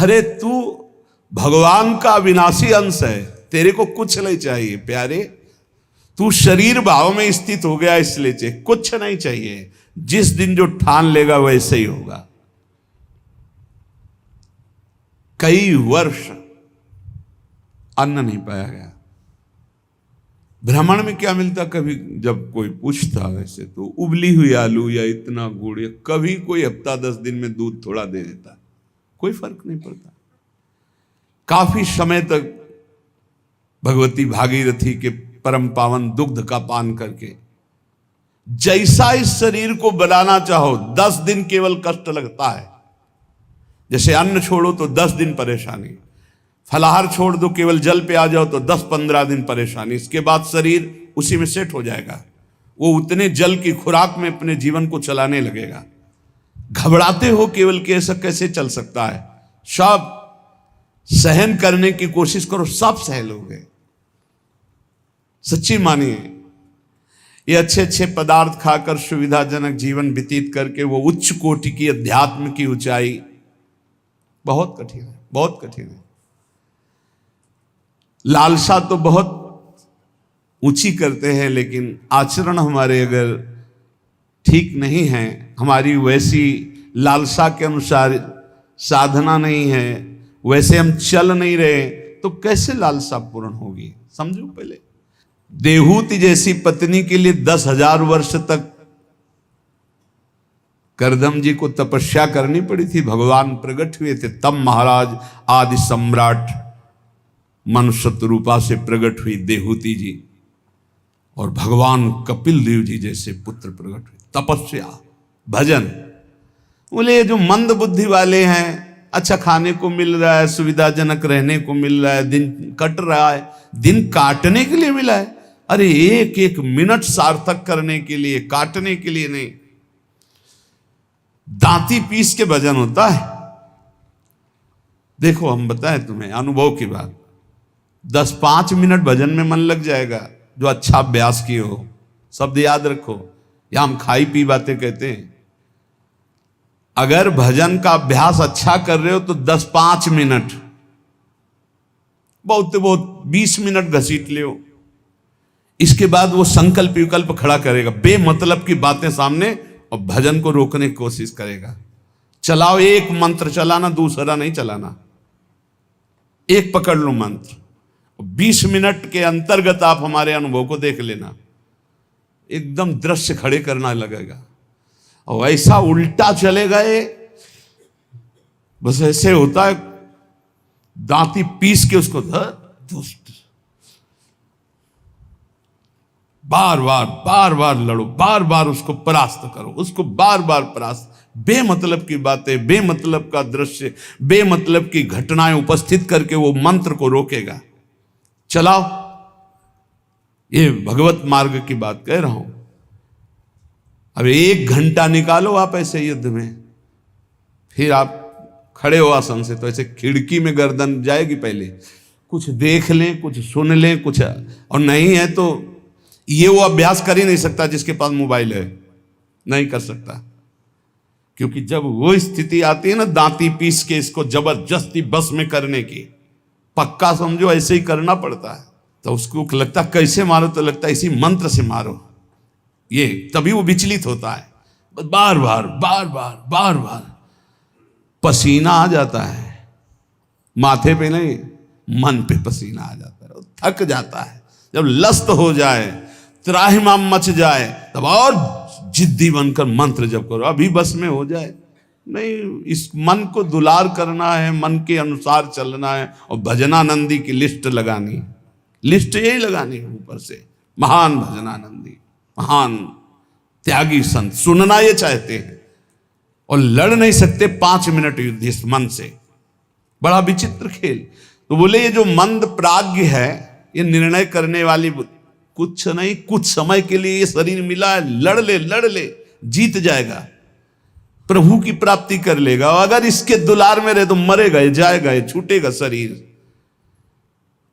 अरे तू भगवान का अविनाशी अंश है, तेरे को कुछ नहीं चाहिए प्यारे। तू शरीर भाव में स्थित हो गया इसलिए चाहिए, कुछ नहीं चाहिए। जिस दिन जो ठान लेगा वैसे ही होगा। कई वर्ष अन्न नहीं पाया गया। भ्रमण में क्या मिलता, कभी जब कोई पूछता वैसे तो उबली हुई आलू या इतना गुड़, या कभी कोई हफ्ता 10 दिन में दूध थोड़ा दे देता, कोई फर्क नहीं पड़ता। काफी समय तक भगवती भागीरथी के परम पावन दुग्ध का पान करके जैसा इस शरीर को बनाना चाहो 10 दिन केवल कष्ट लगता है। जैसे अन्न छोड़ो तो 10 दिन परेशानी, फलाहार छोड़ दो, केवल जल पे आ जाओ तो 10-15 दिन परेशानी। इसके बाद शरीर उसी में सेट हो जाएगा, वो उतने जल की खुराक में अपने जीवन को चलाने लगेगा। घबराते हो केवल कि ऐसा कैसे चल सकता है, सब सहन करने की कोशिश करो, सब सह लोगे। सच्ची मानिए, ये अच्छे अच्छे पदार्थ खाकर सुविधाजनक जीवन व्यतीत करके वो उच्च कोटि की अध्यात्म की ऊंचाई बहुत कठिन है, बहुत कठिन है। लालसा तो बहुत ऊंची करते हैं, लेकिन आचरण हमारे अगर ठीक नहीं है, हमारी वैसी लालसा के अनुसार साधना नहीं है, वैसे हम चल नहीं रहे, तो कैसे लालसा पूर्ण होगी? समझो पहले। देहूति जैसी पत्नी के लिए 10,000 वर्ष तक करदम जी को तपस्या करनी पड़ी थी। भगवान प्रकट हुए थे तब महाराज आदि सम्राट मनुष्य रूपा से प्रकट हुई देहूति जी, और भगवान कपिल देव जी जैसे पुत्र प्रकट हुए। तपस्या, भजन। बोले ये जो मंद बुद्धि वाले हैं, अच्छा खाने को मिल रहा है, सुविधाजनक रहने को मिल रहा है, दिन कट रहा है, दिन काटने के लिए मिला है। अरे एक एक मिनट सार्थक करने के लिए, काटने के लिए नहीं। दांती पीस के भजन होता है। देखो हम बताएं तुम्हें अनुभव की बात, 10-5 मिनट भजन में मन लग जाएगा जो अच्छा अभ्यास किए हो। शब्द याद रखो, या हम खाई पी बातें कहते हैं। अगर भजन का अभ्यास अच्छा कर रहे हो तो 10-5 मिनट, बहुत बहुत 20 मिनट घसीट ले। इसके बाद वो संकल्प विकल्प खड़ा करेगा, बेमतलब की बातें सामने, और भजन को रोकने की कोशिश करेगा। चलाओ, एक मंत्र चलाना, दूसरा नहीं चलाना, एक पकड़ लो मंत्र। 20 मिनट के अंतर्गत आप हमारे अनुभव को देख लेना, एकदम दृश्य खड़े करना लगेगा। और ऐसा उल्टा चले गए, बस ऐसे होता है, दांती पीस के उसको बार बार लड़ो, बार बार उसको परास्त करो, उसको बार बार परास्त। बेमतलब की बातें, बेमतलब का दृश्य, बेमतलब की घटनाएं उपस्थित करके वो मंत्र को रोकेगा। चलाओ, ये भगवत मार्ग की बात कह रहा हूं। अब 1 घंटा निकालो आप ऐसे युद्ध में, फिर आप खड़े हो आसन से तो ऐसे खिड़की में गर्दन जाएगी। पहले कुछ देख लें, कुछ सुन लें, कुछ, और नहीं है तो ये वो अभ्यास कर ही नहीं सकता जिसके पास मोबाइल है, नहीं कर सकता। क्योंकि जब वो स्थिति आती है ना, दांती पीस के इसको जबरदस्ती बस में करने की, पक्का समझो ऐसे ही करना पड़ता है। तो उसको लगता कैसे मारो, तो लगता है इसी मंत्र से मारो, ये तभी वो विचलित होता है। बार बार पसीना आ जाता है, माथे पे नहीं, मन पे पसीना आ जाता है, थक जाता है। जब लस्त हो जाए, त्राहिमाम मच जाए, तब और जिद्दी बनकर मंत्र जप करो, अभी बस में हो जाए। नहीं, इस मन को दुलार करना है, मन के अनुसार चलना है, और भजनानंदी की लिस्ट लगानी, लिस्ट यही लगानी है ऊपर से। महान भजनानंदी, महान त्यागी संत, सुनना ये चाहते हैं और लड़ नहीं सकते 5 मिनट युद्ध इस मन से। बड़ा विचित्र खेल। तो बोले ये जो मंद प्राज्ञ है, ये निर्णय करने वाली कुछ नहीं, कुछ समय के लिए ये शरीर मिला है, लड़ ले, जीत जाएगा, प्रभु की प्राप्ति कर लेगा। और अगर इसके दुलार में रहे तो मरेगा, जाएगा, छूटेगा शरीर।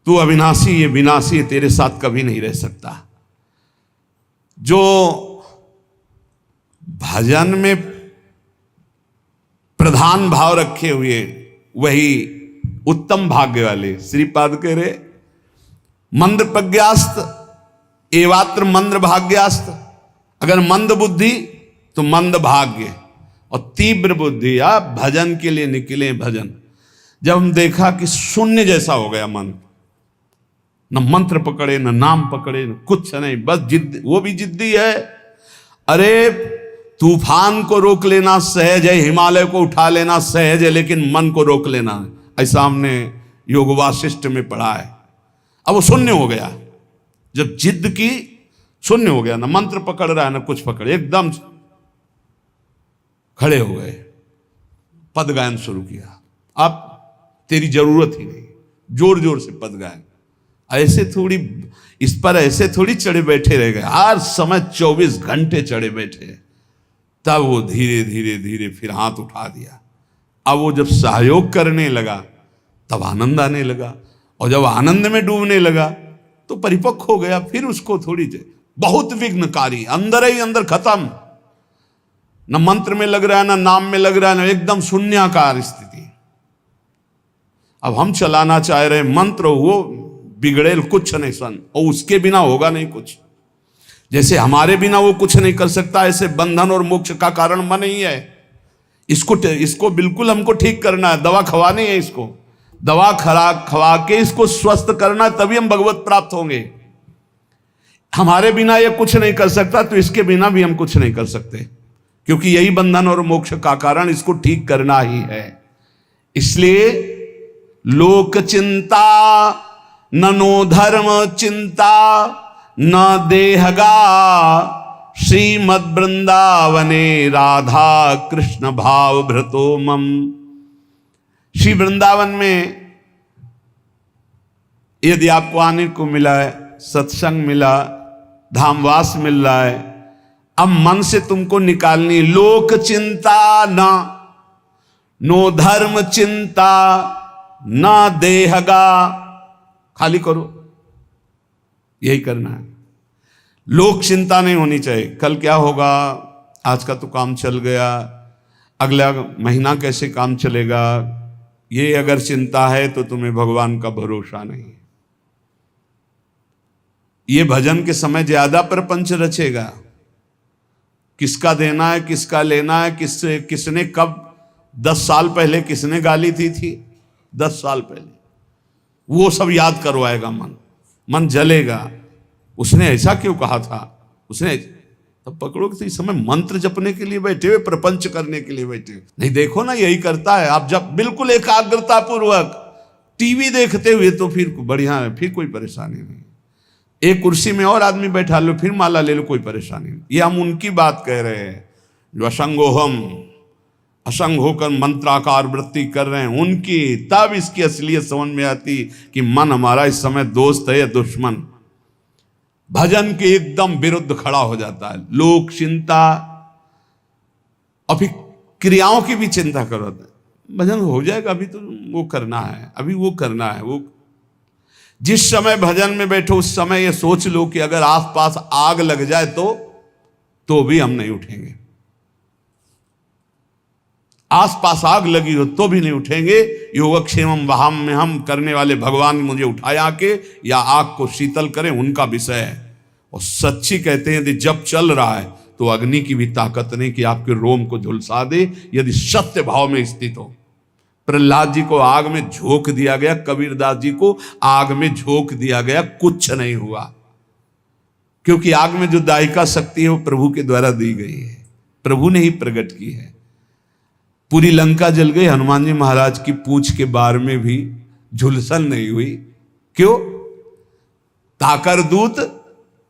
तू अविनाशी, ये विनाशी, तेरे साथ कभी नहीं रह सकता। जो भजन में प्रधान भाव रखे हुए वही उत्तम भाग्य वाले। श्रीपाद कह रहे मंद प्रज्ञास्त एवात्र मंद भाग्यास्त। अगर मंद बुद्धि तो मंद भाग्य, और तीव्र बुद्धि आप भजन के लिए निकले। भजन जब हम देखा कि शून्य जैसा हो गया मन, न मंत्र पकड़े न नाम पकड़े न कुछ नहीं, बस जिद, वो भी जिद्दी है। अरे तूफान को रोक लेना सहज है, हिमालय को उठा लेना सहज है, लेकिन मन को रोक लेना ऐसा हमने योग वासिष्ठ में पढ़ा है। अब वो शून्य हो गया, जब जिद की शून्य हो गया, ना मंत्र पकड़ रहा है ना कुछ पकड़े, एकदम खड़े हो गए, पद गायन शुरू किया। अब तेरी जरूरत ही नहीं, जोर जोर से पद गायन। ऐसे थोड़ी इस पर ऐसे थोड़ी चढ़े बैठे रह गए, हर समय 24 घंटे चढ़े बैठे। तब वो धीरे धीरे धीरे फिर हाथ उठा दिया। अब वो जब सहयोग करने लगा तब आनंद आने लगा, और जब आनंद में डूबने लगा तो परिपक्व हो गया। फिर उसको थोड़ी बहुत विघ्नकारी, अंदर ही अंदर खत्म, न मंत्र में लग रहा है, न नाम में लग रहा है, न एकदम शून्याकार स्थिति। अब हम चलाना चाह रहे मंत्र, वो बिगड़ेल कुछ नहीं सन, और उसके बिना होगा नहीं कुछ। जैसे हमारे बिना वो कुछ नहीं कर सकता, ऐसे बंधन और मोक्ष का कारण मन ही है। इसको बिल्कुल हमको ठीक करना है, दवा खवानी है इसको, दवा खवा के इसको स्वस्थ करना, तभी हम भगवत प्राप्त होंगे। हमारे बिना ये कुछ नहीं कर सकता, तो इसके बिना भी हम कुछ नहीं कर सकते, क्योंकि यही बंधन और मोक्ष का कारण, इसको ठीक करना ही है। इसलिए लोक चिंता ननो धर्म चिंता न देहगा, श्रीमद् वृंदावने राधा कृष्ण भाव भ्रतो मम। श्री वृंदावन में यदि आपको आने को मिला है, सत्संग मिला, धामवास मिल रहा है, अब मन से तुमको निकालनी लोक चिंता ना, नो धर्म चिंता ना देहगा, खाली करो, यही करना है। लोक चिंता नहीं होनी चाहिए, कल क्या होगा, आज का तो काम चल गया, अगला महीना कैसे काम चलेगा, ये अगर चिंता है तो तुम्हें भगवान का भरोसा नहीं है। ये भजन के समय ज्यादा प्रपंच रचेगा, किसका देना है, किसका लेना है, किसने कब 10 साल पहले किसने गाली थी 10 साल पहले, वो सब याद करवाएगा। मन जलेगा, उसने ऐसा क्यों कहा था, उसने तब पकड़ो कि इस समय मंत्र जपने के लिए बैठे हुए, प्रपंच करने के लिए बैठे हुए। नहीं देखो ना, यही करता है। आप जब बिल्कुल एकाग्रता पूर्वक टीवी देखते हुए तो फिर बढ़िया है, फिर कोई परेशानी नहीं। एक कुर्सी में और आदमी बैठा लो, फिर माला ले लो, कोई परेशानी नहीं। ये हम उनकी बात कह रहे हैं जो असंगोहम, असंग होकर मंत्राकार वृत्ति कर रहे हैं, उनकी। तब इसकी असलियत समझ में आती कि मन हमारा इस समय दोस्त है या दुश्मन। भजन के एकदम विरुद्ध खड़ा हो जाता है। लोक चिंता, और फिर क्रियाओं की भी चिंता करो, भजन हो जाएगा, अभी तो वो करना है, अभी वो करना है। वो जिस समय भजन में बैठो उस समय ये सोच लो कि अगर आसपास आग लग जाए तो भी हम नहीं उठेंगे। आसपास आग लगी हो तो भी नहीं उठेंगे। योगक्षेमम वहाम में हम करने वाले भगवान मुझे उठाए आके या आग को शीतल करें, उनका विषय है। और सच्ची कहते हैं यदि जब चल रहा है तो अग्नि की भी ताकत नहीं कि आपके रोम को झुलसा दे, यदि सत्य भाव में स्थित हो। प्रहलाद जी को आग में झोंक दिया गया, कबीरदास जी को आग में झोंक दिया गया, कुछ नहीं हुआ, क्योंकि आग में जो दायिका शक्ति है वो प्रभु के द्वारा दी गई है, प्रभु ने ही प्रकट की है। पूरी लंका जल गई, हनुमान जी महाराज की पूंछ के बार में भी झुलसन नहीं हुई। क्यों? ताकर दूत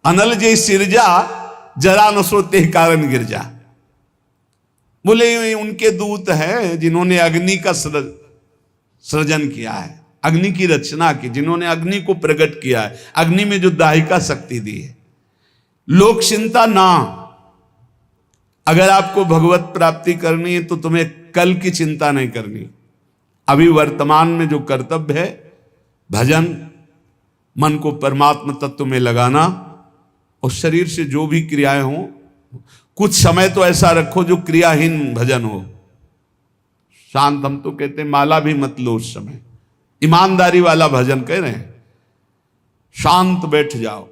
अनल जय सिरजा, जरा न सोते कारण गिरजा। बोले उनके दूत हैं जिन्होंने अग्नि का सृजन किया है, अग्नि की रचना की, जिन्होंने अग्नि को प्रकट किया है, अग्नि में जो दाहिका शक्ति दी है। लोक चिंता ना, अगर आपको भगवत प्राप्ति करनी है तो तुम्हें कल की चिंता नहीं करनी। अभी वर्तमान में जो कर्तव्य है, भजन, मन को परमात्मा तत्व में लगाना, और शरीर से जो भी क्रियाएं हों, कुछ समय तो ऐसा रखो जो क्रियाहीन भजन हो। शांत, हम तो कहते माला भी मत लो उस समय, ईमानदारी वाला भजन कह रहे हैं। शांत बैठ जाओ,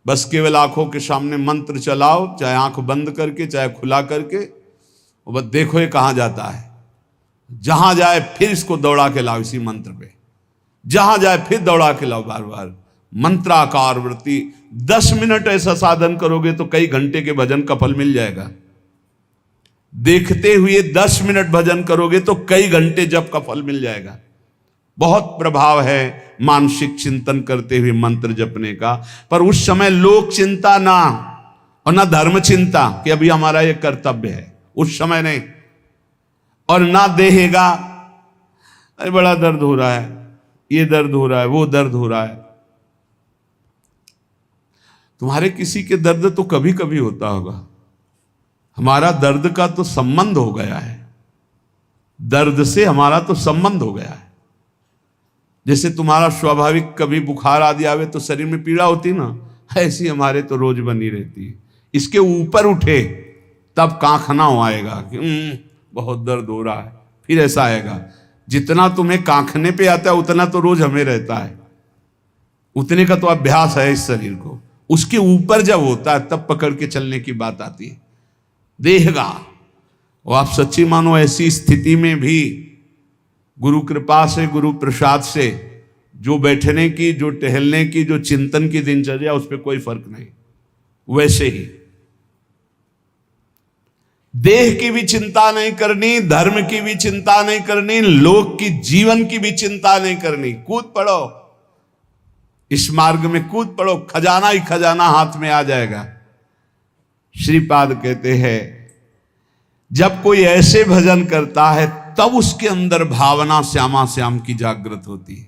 बस केवल आंखों के सामने मंत्र चलाओ, चाहे आंख बंद करके चाहे खुला करके, और बस देखो ये कहां जाता है। जहां जाए फिर इसको दौड़ा के लाओ इसी मंत्र पे, जहां जाए फिर दौड़ा के लाओ बार बार। मंत्राकार वृत्ति 10 मिनट ऐसा साधन करोगे तो कई घंटे के भजन का फल मिल जाएगा। देखते हुए 10 मिनट भजन करोगे तो कई घंटे जप का फल मिल जाएगा। बहुत प्रभाव है मानसिक चिंतन करते हुए मंत्र जपने का। पर उस समय लोक चिंता ना, और ना धर्म चिंता कि अभी हमारा ये कर्तव्य है, उस समय नहीं। और ना देहेगा, अरे बड़ा दर्द हो रहा है, ये दर्द हो रहा है, वो दर्द हो रहा है। तुम्हारे किसी के दर्द तो कभी कभी होता होगा, हमारा दर्द का तो संबंध हो गया है, दर्द से हमारा तो संबंध हो गया है। जैसे तुम्हारा स्वाभाविक कभी बुखार आदि आवे तो शरीर में पीड़ा होती ना, ऐसी हमारे तो रोज बनी रहती है। इसके ऊपर उठे तब कांखना हो आएगा कि बहुत दर्द हो रहा है, फिर ऐसा आएगा। जितना तुम्हें कांखने पे आता है उतना तो रोज हमें रहता है, उतने का तो अभ्यास है इस शरीर को। उसके ऊपर जब होता है तब पकड़ के चलने की बात आती है। देहगा, और आप सच्ची मानो ऐसी स्थिति में भी गुरु कृपा से, गुरु प्रसाद से जो बैठने की, जो टहलने की, जो चिंतन की दिनचर्या, उस पर कोई फर्क नहीं। वैसे ही देह की भी चिंता नहीं करनी, धर्म की भी चिंता नहीं करनी, लोक की जीवन की भी चिंता नहीं करनी। कूद पड़ो, इस मार्ग में कूद पड़ो, खजाना ही खजाना हाथ में आ जाएगा। श्रीपाद कहते हैं जब कोई ऐसे भजन करता है तब उसके अंदर भावना श्यामा श्याम की जागृत होती है।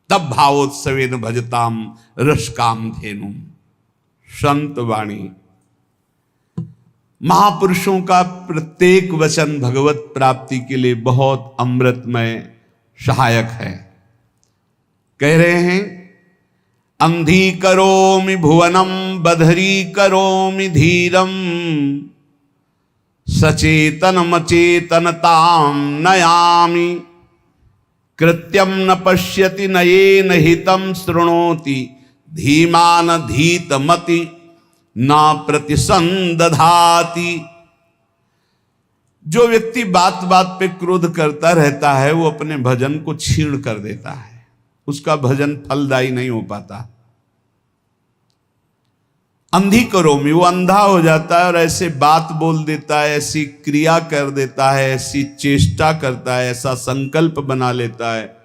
तब भावोत्सवेन भजताम रसकाम धेनुम। संत वाणी, महापुरुषों का प्रत्येक वचन भगवत प्राप्ति के लिए बहुत अमृतमय सहायक है। कह रहे हैं अंधी करोमि भुवनम बधरी करोमि धीरम सचेतन मचेतनताम नयामि कृत्यम न पश्यति नयेन हितम शृणोति धीमान धीतमति न प्रतिसंदधाति। जो व्यक्ति बात बात पे क्रोध करता रहता है वो अपने भजन को छीण कर देता है, उसका भजन फलदायी नहीं हो पाता। अंधी करोमी, वो अंधा हो जाता है और ऐसे बात बोल देता है, ऐसी क्रिया कर देता है, ऐसी चेष्टा करता है, ऐसा संकल्प बना लेता है,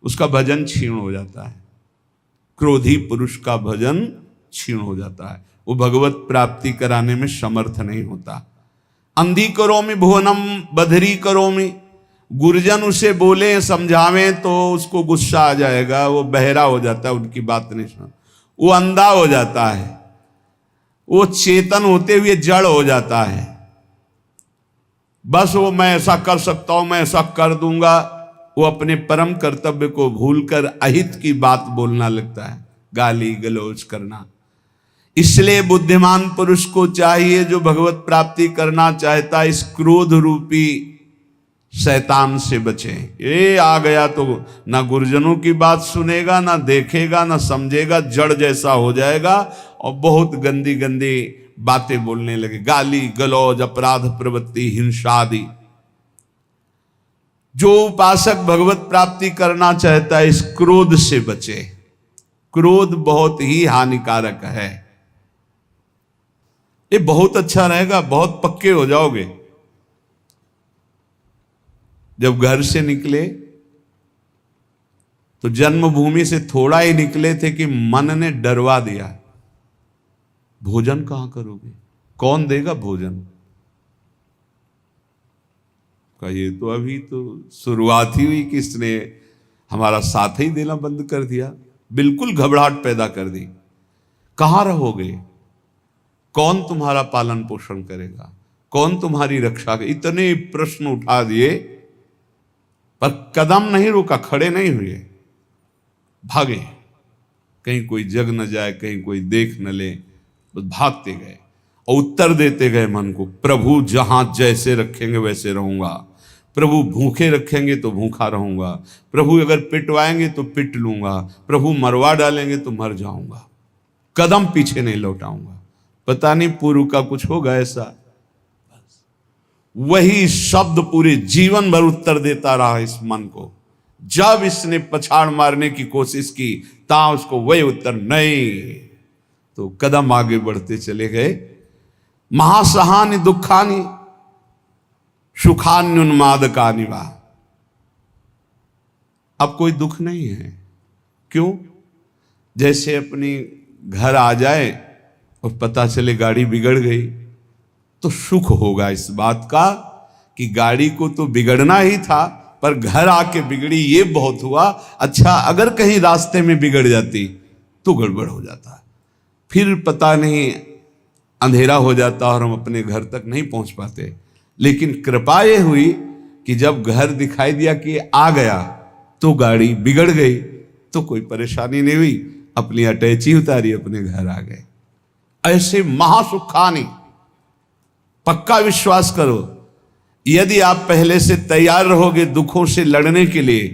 उसका भजन क्षीण हो जाता है। क्रोधी पुरुष का भजन क्षीण हो जाता है, वो भगवत प्राप्ति कराने में समर्थ नहीं होता। अंधी करोमी भुवनम बधरी करोमी, गुरुजन उसे बोले समझावें तो उसको गुस्सा आ जाएगा, वो बहरा हो जाता है, उनकी बात नहीं सुन, वो अंधा हो जाता है, वो चेतन होते हुए जड़ हो जाता है। बस वो मैं ऐसा कर सकता हूं, मैं ऐसा कर दूंगा, वो अपने परम कर्तव्य को भूलकर अहित की बात बोलना लगता है, गाली गलौज करना। इसलिए बुद्धिमान पुरुष को चाहिए, जो भगवत प्राप्ति करना चाहता है, इस क्रोध रूपी शैतान से बचे। ये आ गया तो ना गुरुजनों की बात सुनेगा, ना देखेगा, ना समझेगा, जड़ जैसा हो जाएगा और बहुत गंदी गंदी बातें बोलने लगे, गाली गलौज, अपराध प्रवृत्ति, हिंसा आदि। जो उपासक भगवत प्राप्ति करना चाहता है, इस क्रोध से बचे। क्रोध बहुत ही हानिकारक है। ये बहुत अच्छा रहेगा, बहुत पक्के हो जाओगे। जब घर से निकले तो जन्मभूमि से थोड़ा ही निकले थे कि मन ने डरवा दिया, भोजन कहां करोगे, कौन देगा भोजन का। ये तो अभी तो शुरुआत ही हुई कि इसने हमारा साथ ही देना बंद कर दिया, बिल्कुल घबराहट पैदा कर दी। कहां रहोगे, कौन तुम्हारा पालन पोषण करेगा, कौन तुम्हारी रक्षा करेगा। इतने प्रश्न उठा दिए पर कदम नहीं रुका, खड़े नहीं हुए, भागे। कहीं कोई जग न जाए, कहीं कोई देख न ले, बस भागते गए और उत्तर देते गए मन को, प्रभु जहां जैसे रखेंगे वैसे रहूंगा, प्रभु भूखे रखेंगे तो भूखा रहूंगा, प्रभु अगर पिटवाएंगे तो पिट लूंगा, प्रभु मरवा डालेंगे तो मर जाऊंगा, कदम पीछे नहीं लौटाऊंगा। पता नहीं पूर्व का कुछ होगा ऐसा। वही शब्द पूरे जीवन भर उत्तर देता रहा इस मन को। जब इसने पछाड़ मारने की कोशिश की ता उसको वही उत्तर नहीं, तो कदम आगे बढ़ते चले गए। महासहानि दुखानि सुखान्युन्मादकानि वा। अब कोई दुख नहीं है। क्यों? जैसे अपनी घर आ जाए और पता चले गाड़ी बिगड़ गई तो सुख होगा इस बात का कि गाड़ी को तो बिगड़ना ही था, पर घर आके बिगड़ी ये बहुत हुआ। अच्छा, अगर कहीं रास्ते में बिगड़ जाती तो गड़बड़ हो जाता, फिर पता नहीं अंधेरा हो जाता और हम अपने घर तक नहीं पहुंच पाते। लेकिन कृपा ये हुई कि जब घर दिखाई दिया कि आ गया तो गाड़ी बिगड़ गई तो कोई परेशानी नहीं हुई, अपनी अटैची उतारी, अपने घर आ गए। ऐसे महासुखानी, पक्का विश्वास करो, यदि आप पहले से तैयार रहोगे दुखों से लड़ने के लिए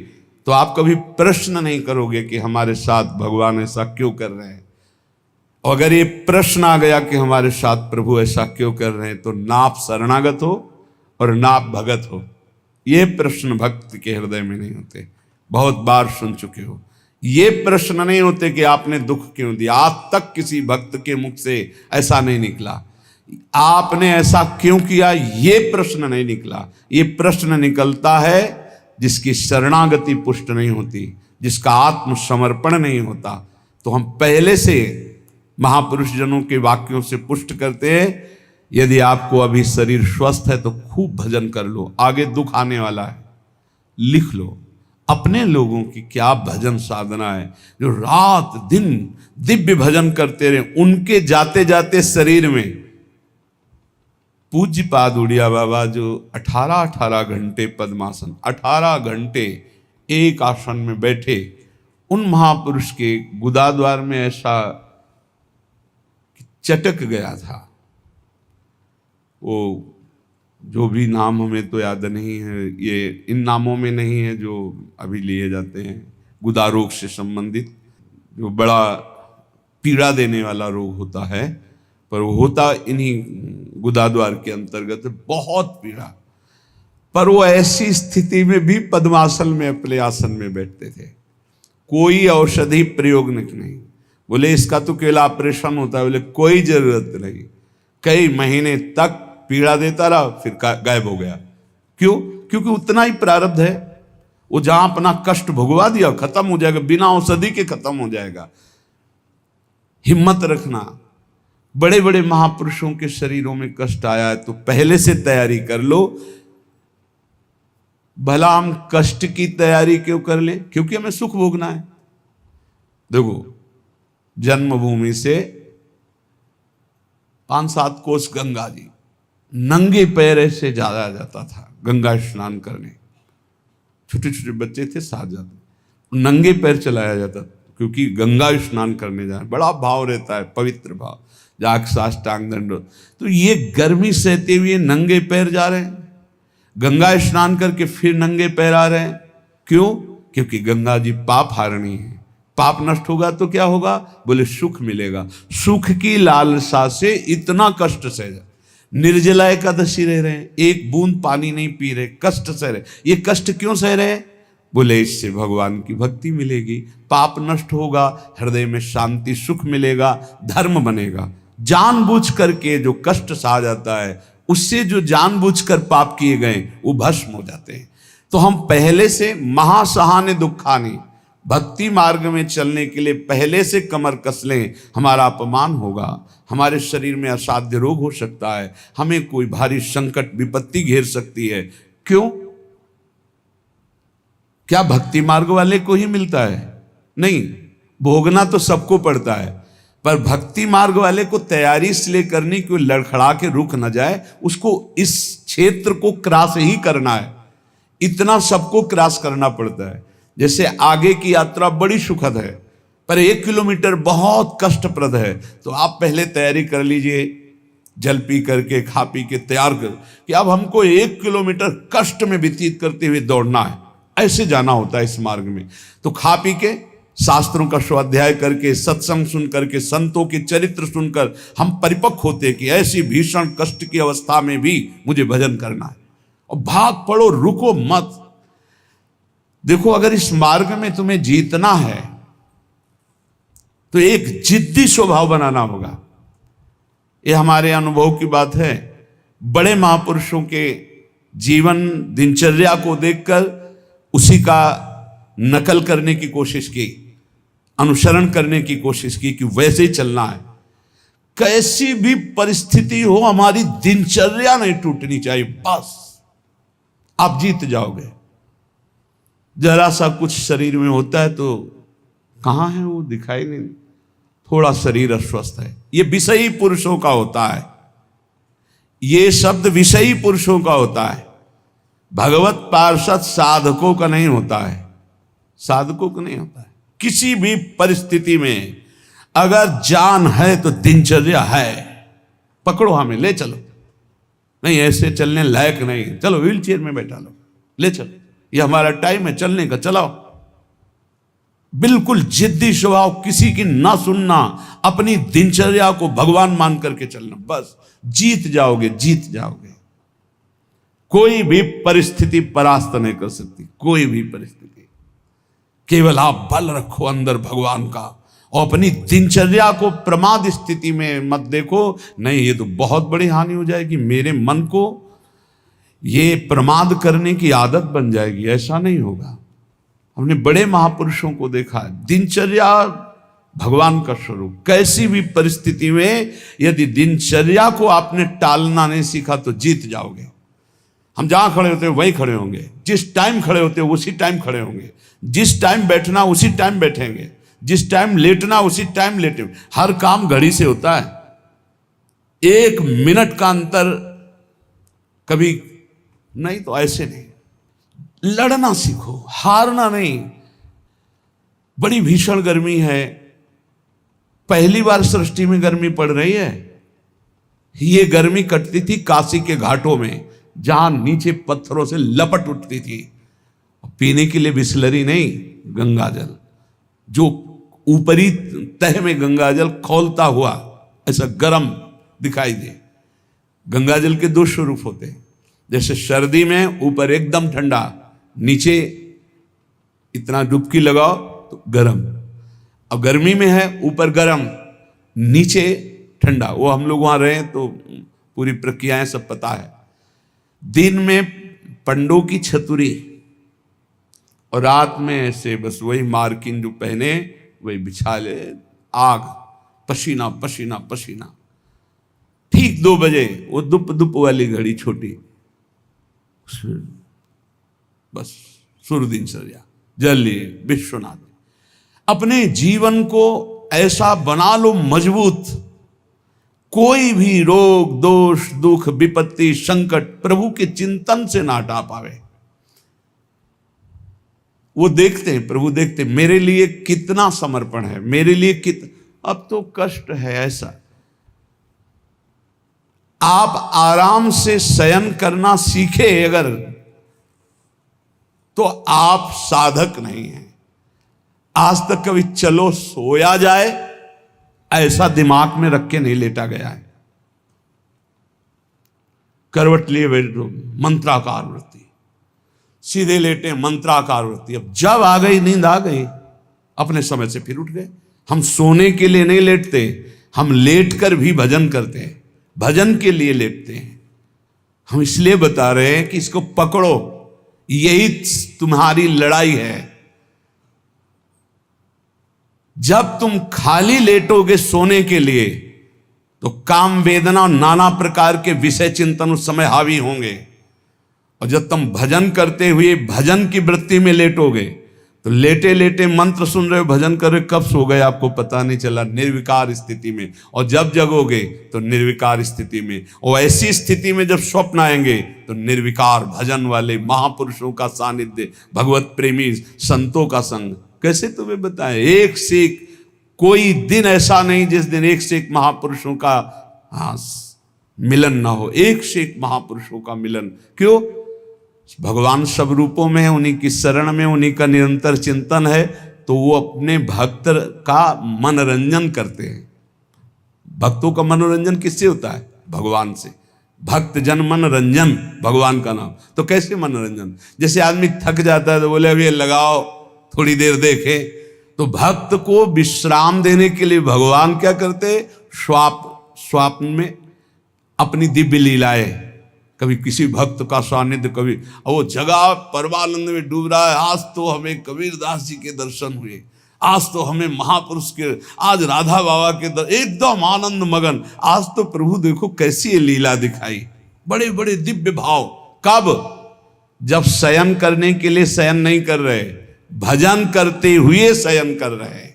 तो आप कभी प्रश्न नहीं करोगे कि हमारे साथ भगवान ऐसा क्यों कर रहे हैं। और अगर ये प्रश्न आ गया कि हमारे साथ प्रभु ऐसा क्यों कर रहे हैं, तो ना आप शरणागत हो और ना आप भगत हो। ये प्रश्न भक्त के हृदय में नहीं होते। बहुत बार सुन चुके हो, ये प्रश्न नहीं होते कि आपने दुख क्यों दिया। आज तक किसी भक्त के मुख से ऐसा नहीं निकला, आपने ऐसा क्यों किया, ये प्रश्न नहीं निकला। ये प्रश्न निकलता है जिसकी शरणागति पुष्ट नहीं होती, जिसका आत्मसमर्पण नहीं होता। तो हम पहले से महापुरुष जनों के वाक्यों से पुष्ट करते हैं, यदि आपको अभी शरीर स्वस्थ है तो खूब भजन कर लो, आगे दुख आने वाला है। लिख लो अपने लोगों की क्या भजन साधना है, जो रात दिन दिव्य भजन करते रहे। उनके जाते जाते शरीर में पूज्य पाद उड़िया बाबा जो 18 घंटे पद्मासन, 18 घंटे एक आसन में बैठे, उन महापुरुष के गुदाद्वार में ऐसा चटक गया था। वो जो भी नाम हमें तो याद नहीं है, ये इन नामों में नहीं है जो अभी लिए जाते हैं, गुदा रोग से संबंधित जो बड़ा पीड़ा देने वाला रोग होता है, पर वो होता इन्हीं गुदाद्वार के अंतर्गत, बहुत पीड़ा। पर वो ऐसी स्थिति में भी पद्मासन में अपने आसन में बैठते थे, कोई औषधि प्रयोग नहीं। बोले इसका तो केवल ऑपरेशन होता है, बोले कोई जरूरत नहीं। कई महीने तक पीड़ा देता रहा, फिर गायब हो गया। क्यों? क्योंकि उतना ही प्रारब्ध है। वो जहां अपना कष्ट भुगवा दिया खत्म हो जाएगा, बिना औषधि के खत्म हो जाएगा। हिम्मत रखना। बड़े बड़े महापुरुषों के शरीरों में कष्ट आया है तो पहले से तैयारी कर लो। भला हम कष्ट की तैयारी क्यों कर लें? क्योंकि हमें सुख भोगना है। देखो, जन्मभूमि से 5-7 कोस गंगा जी, नंगे पैर ऐसे जाया जाता था गंगा स्नान करने। छोटे छोटे बच्चे थे, साथ जाते, नंगे पैर चलाया जाता, क्योंकि गंगा स्नान करने जाए, बड़ा भाव रहता है, पवित्र भाव, जाग साष्टांग दंडवत। तो ये गर्मी सहते हुए नंगे पैर जा रहे हैं, गंगा स्नान करके फिर नंगे पैर आ रहे हैं। क्यों? क्योंकि गंगा जी पाप हारणी है। पाप नष्ट होगा तो क्या होगा? बोले सुख मिलेगा। सुख की लालसा से इतना कष्ट सह जा, निर्जला एकादशी रह रहे हैं, एक बूंद पानी नहीं पी रहे, कष्ट सह रहे। ये कष्ट क्यों सह रहे हैं? बोले इससे भगवान की भक्ति मिलेगी, पाप नष्ट होगा, हृदय में शांति सुख मिलेगा, धर्म बनेगा। जानबूझ करके जो कष्ट सहा जाता है, उससे जो जानबूझकर पाप किए गए वो भस्म हो जाते हैं। तो हम पहले से महासहानि दुखानि, भक्ति मार्ग में चलने के लिए पहले से कमर कस लें। हमारा अपमान होगा, हमारे शरीर में असाध्य रोग हो सकता है, हमें कोई भारी संकट विपत्ति घेर सकती है। क्यों? क्या भक्ति मार्ग वाले को ही मिलता है? नहीं, भोगना तो सबको पड़ता है, पर भक्ति मार्ग वाले को तैयारी इसलिए करनी कि लड़खड़ा के रुक न जाए, उसको इस क्षेत्र को क्रॉस ही करना है। इतना सबको क्रॉस करना पड़ता है। जैसे आगे की यात्रा बड़ी सुखद है, पर 1 किलोमीटर बहुत कष्टप्रद है, तो आप पहले तैयारी कर लीजिए। जल पी करके खा पी के तैयार कर कि अब हमको 1 किलोमीटर कष्ट में व्यतीत करते हुए दौड़ना है, ऐसे जाना होता है इस मार्ग में। तो खा पी के शास्त्रों का स्वाध्याय करके, सत्संग सुन करके, संतों के चरित्र सुनकर हम परिपक्व होते कि ऐसी भीषण कष्ट की अवस्था में भी मुझे भजन करना है। और भाग पड़ो, रुको मत। देखो, अगर इस मार्ग में तुम्हें जीतना है तो एक जिद्दी स्वभाव बनाना होगा। ये हमारे अनुभव की बात है। बड़े महापुरुषों के जीवन दिनचर्या को देखकर उसी का नकल करने की कोशिश की, अनुसरण करने की कोशिश की कि वैसे ही चलना है। कैसी भी परिस्थिति हो, हमारी दिनचर्या नहीं टूटनी चाहिए, बस आप जीत जाओगे। जरा सा कुछ शरीर में होता है तो कहाँ है वो, दिखाई नहीं, थोड़ा शरीर अस्वस्थ है। ये विषयी पुरुषों का होता है, ये शब्द विषयी पुरुषों का होता है। भगवत पार्षद साधकों का नहीं होता है, साधकों का नहीं होता है। किसी भी परिस्थिति में अगर जान है तो दिनचर्या है, पकड़ो, हमें ले चलो। नहीं ऐसे चलने लायक नहीं, चलो व्हील चेयर में बैठा लो, ले चलो, ये हमारा टाइम है चलने का, चलाओ। बिल्कुल जिद्दी स्वभाव, किसी की ना सुनना, अपनी दिनचर्या को भगवान मान करके चलना, बस जीत जाओगे, जीत जाओगे। कोई भी परिस्थिति परास्त नहीं कर सकती, कोई भी परिस्थिति। केवल आप बल रखो अंदर भगवान का, और अपनी दिनचर्या को प्रमाद स्थिति में मत देखो। नहीं, ये तो बहुत बड़ी हानि हो जाएगी, मेरे मन को ये प्रमाद करने की आदत बन जाएगी, ऐसा नहीं होगा। हमने बड़े महापुरुषों को देखा है, दिनचर्या भगवान का स्वरूप। कैसी भी परिस्थिति में यदि दिनचर्या को आपने टालना नहीं सीखा तो जीत जाओगे। हम जहां खड़े होते हैं वहीं खड़े होंगे, जिस टाइम खड़े होते हैं उसी टाइम खड़े होंगे, जिस टाइम बैठना उसी टाइम बैठेंगे, जिस टाइम लेटना उसी टाइम लेटेंगे। हर काम घड़ी से होता है, 1 मिनट का अंतर कभी नहीं, तो ऐसे नहीं। लड़ना सीखो, हारना नहीं। बड़ी भीषण गर्मी है, पहली बार सृष्टि में गर्मी पड़ रही है। ये गर्मी कटती थी काशी के घाटों में, जहां नीचे पत्थरों से लपट उठती थी। पीने के लिए बिस्लरी नहीं, गंगा जल, जो ऊपरी तह में गंगा जल खौलता हुआ ऐसा गर्म दिखाई दे। गंगा जल के 2 स्वरूप होते हैं, जैसे सर्दी में ऊपर एकदम ठंडा, नीचे इतना डुबकी लगाओ तो गर्म। अब गर्मी में है ऊपर गर्म, नीचे ठंडा। वो हम लोग वहां रहे तो पूरी प्रक्रियाएं सब पता है। दिन में पंडों की छतुरी और रात में ऐसे बस वही मार्किन जो पहने वही बिछा ले, आग, पसीना पसीना पसीना। ठीक 2 बजे वो दुप दुप वाली घड़ी छोटी, बस सूर्य दिनचर्या, जल लिए विश्वनाथ। अपने जीवन को ऐसा बना लो मजबूत, कोई भी रोग दोष दुख विपत्ति संकट प्रभु के चिंतन से ना हटा पावे। वो देखते हैं, प्रभु देखते हैं मेरे लिए कितना समर्पण है, मेरे लिए अब तो कष्ट है ऐसा। आप आराम से शयन करना सीखे अगर, तो आप साधक नहीं हैं। आज तक कभी चलो सोया जाए ऐसा दिमाग में रख के नहीं लेटा गया है। करवट लिए बैठो, मंत्राकार वृत्ति, सीधे लेटे मंत्राकार वृत्ति। अब जब आ गई नींद, आ गई, अपने समय से फिर उठ गए। हम सोने के लिए नहीं लेटते, हम लेट कर भी भजन करते हैं, भजन के लिए लेटते हैं। हम इसलिए बता रहे हैं कि इसको पकड़ो, यही तुम्हारी लड़ाई है। जब तुम खाली लेटोगे सोने के लिए तो काम वेदना और नाना प्रकार के विषय चिंतन उस समय हावी होंगे। और जब तुम भजन करते हुए भजन की वृत्ति में लेटोगे तो लेटे लेटे मंत्र सुन रहे हो, भजन कर रहे हो, कब सो गए आपको पता नहीं चला, निर्विकार स्थिति में। और जब जगोगे तो निर्विकार स्थिति में। और ऐसी स्थिति में जब स्वप्न आएंगे तो निर्विकार भजन वाले महापुरुषों का सानिध्य, भगवत प्रेमी संतों का संग। कैसे तुम्हें बताएं, एक से एक कोई दिन ऐसा नहीं जिस दिन एक से एक महापुरुषों का मिलन ना हो, एक से एक महापुरुषों का मिलन। क्यों? भगवान सब रूपों में है, उन्हीं की शरण में, उन्हीं का निरंतर चिंतन है, तो वो अपने भक्त का मनोरंजन करते हैं। भक्तों का मनोरंजन किससे होता है? भगवान से। भक्त जन मनोरंजन भगवान का नाम। तो कैसे मनोरंजन? जैसे आदमी थक जाता है तो बोले अब ये लगाओ थोड़ी देर देखे, तो भक्त को विश्राम देने के लिए भगवान क्या करते? स्वप्न में अपनी दिव्य लीलाएं, कभी किसी भक्त का सानिध्य, कभी वो जगह परमानंद में डूब रहा है, आज तो हमें कबीरदास जी के दर्शन हुए, आज तो हमें महापुरुष के, आज राधा बाबा के एकदम आनंद मगन, आज तो प्रभु देखो कैसी ये लीला दिखाई, बड़े बड़े दिव्य भाव। कब? जब शयन करने के लिए शयन नहीं कर रहे, भजन करते हुए शयन कर रहे।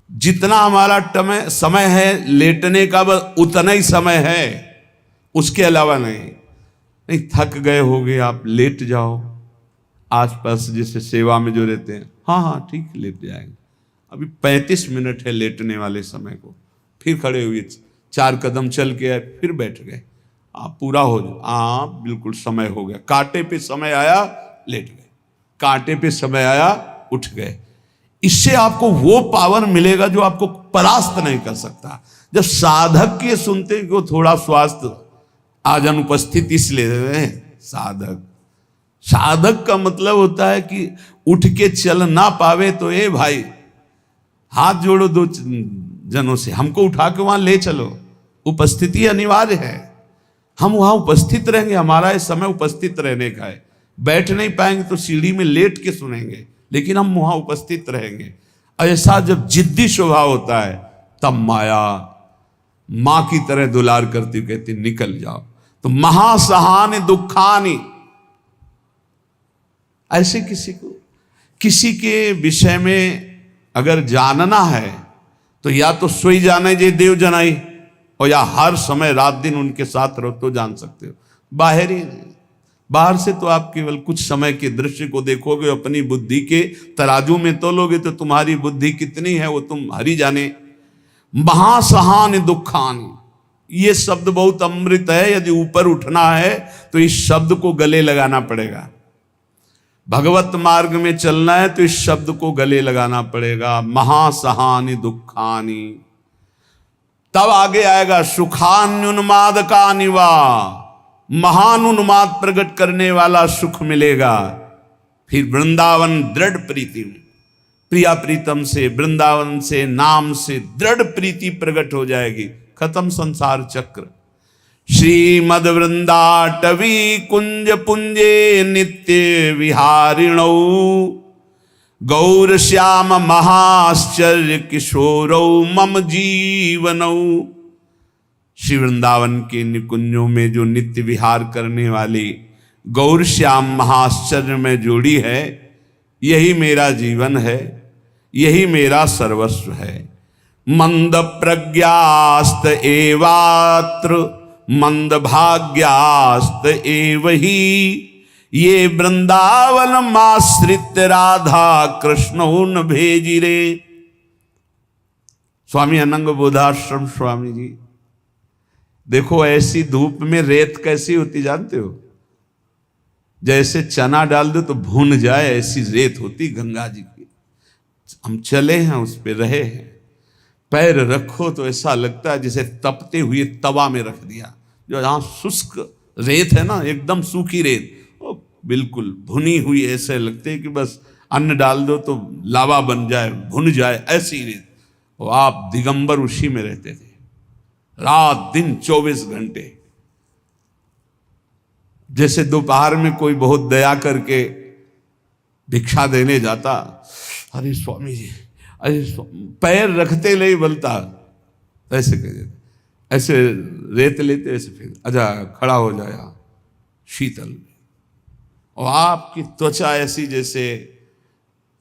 जितना हमारा समय है लेटने का, बस उतना ही समय है, उसके अलावा नहीं। थक गए होगे आप, लेट जाओ। आसपास जैसे सेवा में जो रहते हैं, हाँ ठीक लेट जाएंगे, अभी 35 मिनट है लेटने वाले समय को, फिर खड़े हुए 4 कदम चल के आए, फिर बैठ गए, आप पूरा हो जाए, आप बिल्कुल समय हो गया। कांटे पे समय आया लेट गए, कांटे पे समय आया उठ गए। इससे आपको वो पावर मिलेगा जो आपको परास्त नहीं कर सकता। जब साधक के सुनते हैं कि थोड़ा स्वास्थ्य आज अनुपस्थित इसलिए हैं, साधक का मतलब होता है कि उठ के चल ना पावे तो ए भाई हाथ जोड़ो 2 जनों से, हमको उठा के वहां ले चलो। उपस्थिति अनिवार्य है, हम वहां उपस्थित रहेंगे, हमारा इस समय उपस्थित रहने का है। बैठ नहीं पाएंगे तो सीढ़ी में लेट के सुनेंगे, लेकिन हम वहां उपस्थित रहेंगे। ऐसा जब जिद्दी स्वभाव होता है तब माया मां की तरह दुलार करती, कहती निकल जाओ। तो महासहानि दुखानि, ऐसे किसी के विषय में अगर जानना है तो या तो सोई जाने जे देव जनाई, और या हर समय रात दिन उनके साथ रहो तो जान सकते हो। बाहर ही नहीं, बाहर से तो आप केवल कुछ समय के दृश्य को देखोगे, अपनी बुद्धि के तराजू में तोलोगे तो तुम्हारी बुद्धि कितनी है वो तुम हरि जाने। महासहानि दुखानि, ये शब्द बहुत अमृत है। यदि ऊपर उठना है तो इस शब्द को गले लगाना पड़ेगा। भगवत मार्ग में चलना है तो इस शब्द को गले लगाना पड़ेगा, महासहानि दुखानि। तब आगे आएगा सुखान्युन्माद का निवा, महान उन्माद प्रकट करने वाला सुख मिलेगा। फिर वृंदावन दृढ़ प्रीति, प्रिया प्रीतम से, वृंदावन से, नाम से दृढ़ प्रीति प्रकट हो जाएगी। खत्म संसार चक्र। श्रीमद वृंदाटवी कुंज पुंजे नित्य विहारिणौ, गौर श्याम महाश्चर्य किशोरौ मम जीवनौ। श्री वृंदावन के निकुंजों में जो नित्य विहार करने वाली गौर श्याम महाश्चर्य में जोड़ी है, यही मेरा जीवन है, यही मेरा सर्वस्व है। मंद प्रज्ञास्त एवात्र मंद भाग्यास्त एव ही, ये वृंदावन माश्रित राधा कृष्ण न भेजी रे। स्वामी अनंग बोधाश्रम स्वामी जी, देखो ऐसी धूप में रेत कैसी होती जानते हो? जैसे चना डाल दो तो भून जाए, ऐसी रेत होती गंगा जी की। हम चले हैं, उस पे रहे हैं, पैर रखो तो ऐसा लगता है जैसे तपते हुए तवा में रख दिया। जो जहाँ शुष्क रेत है ना, एकदम सूखी रेत, वो बिल्कुल भुनी हुई, ऐसे लगते है कि बस अन्न डाल दो तो लावा बन जाए, भुन जाए, ऐसी रेत। और आप दिगंबर उसी में रहते थे, रात दिन 24 घंटे। जैसे दोपहर में कोई बहुत दया करके भिक्षा देने जाता, अरे स्वामी जी, अरे पैर रखते नहीं बोलता, ऐसे कह देते, ऐसे रेत लेते, ऐसे फिर अच्छा खड़ा हो जाया शीतल। और आपकी त्वचा ऐसी, जैसे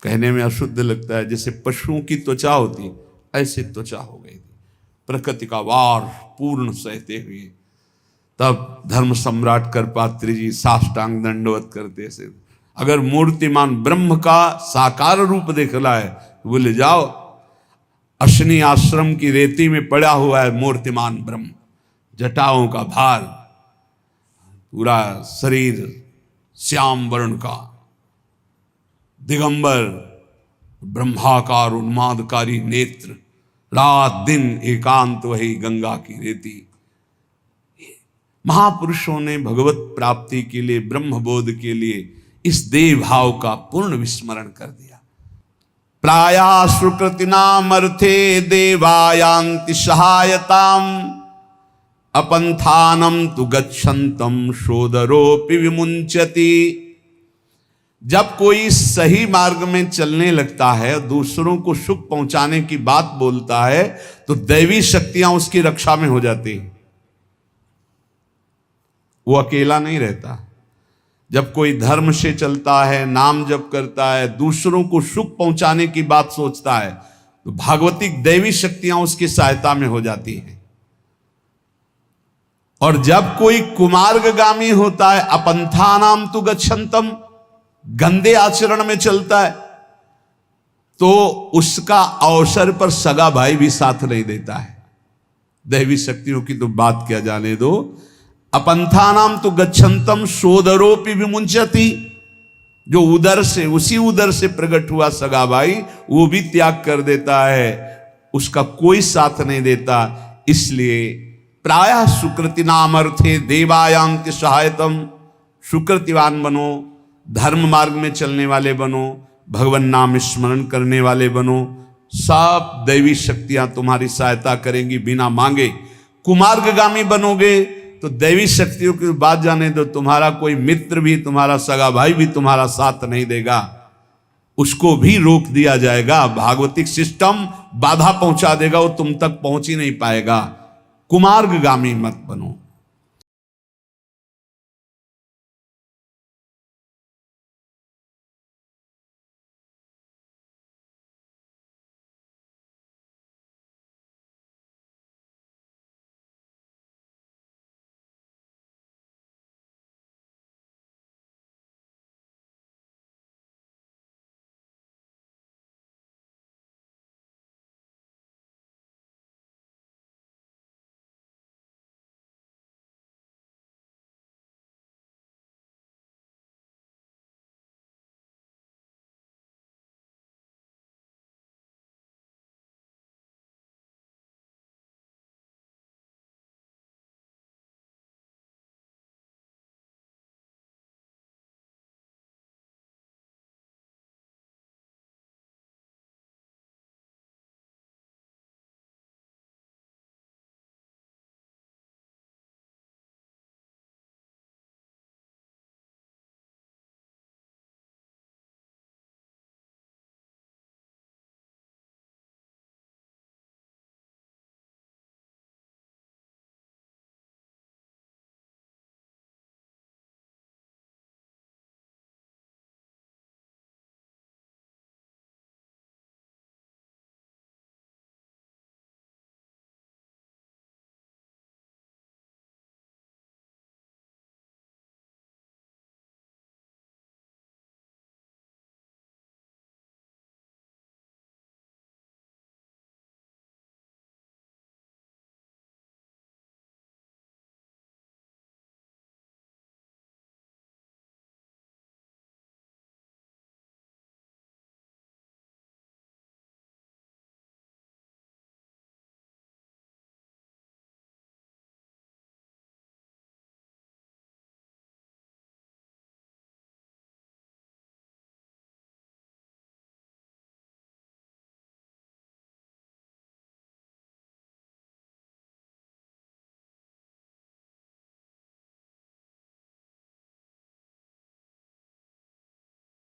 कहने में अशुद्ध लगता है, जैसे पशुओं की त्वचा होती, ऐसी त्वचा हो गई थी। प्रकृति का वार पूर्ण सहते हुए तब धर्म सम्राट करपात्री जी साष्टांग दंडवत करते से, अगर मूर्तिमान ब्रह्म का साकार रूप देखना है बोले जाओ, अश्विनी आश्रम की रेती में पड़ा हुआ है मूर्तिमान ब्रह्म, जटाओं का भार, पूरा शरीर श्याम वर्ण का, दिगंबर, ब्रह्माकार उन्मादकारी नेत्र, रात दिन एकांत वही गंगा की रेती। महापुरुषों ने भगवत प्राप्ति के लिए, ब्रह्मबोध के लिए इस देह भाव का पूर्ण विस्मरण कर दिया। प्राया सुकृतिनामर्थे देवायांति सहायताम अपंथानम तु गच्छन्तम शोदरोपि विमुंचति। जब कोई सही मार्ग में चलने लगता है, दूसरों को सुख पहुंचाने की बात बोलता है, तो दैवी शक्तियां उसकी रक्षा में हो जाती हैं। वो अकेला नहीं रहता। जब कोई धर्म से चलता है, नाम जप करता है, दूसरों को सुख पहुंचाने की बात सोचता है, तो भागवतिक दैवी शक्तियां उसकी सहायता में हो जाती हैं। और जब कोई कुमार्गगामी होता है, अपंथानाम तु गच्छन्तम, गंदे आचरण में चलता है, तो उसका अवसर पर सगा भाई भी साथ नहीं देता है। दैवी शक्तियों की तो बात क्या जाने दो। अपंथानाम तो गच्छन्तम सोदरोपि विमुंचति, जो उदर से, उसी उदर से प्रकट हुआ सगा भाई, वो भी त्याग कर देता है, उसका कोई साथ नहीं देता। इसलिए प्रायः सुकृति नाम अर्थे देवायांति सहायतम, सुकृतिवान बनो, धर्म मार्ग में चलने वाले बनो, भगवान नाम स्मरण करने वाले बनो, सब दैवी शक्तियां तुम्हारी सहायता करेंगी बिना मांगे। कुमार्गगामी बनोगे तो दैवी शक्तियों की बात जाने दो, तुम्हारा कोई मित्र भी, तुम्हारा सगा भाई भी तुम्हारा साथ नहीं देगा, उसको भी रोक दिया जाएगा। भागवतिक सिस्टम बाधा पहुंचा देगा, वो तुम तक पहुंच ही नहीं पाएगा। कुमार्गगामी मत बनो।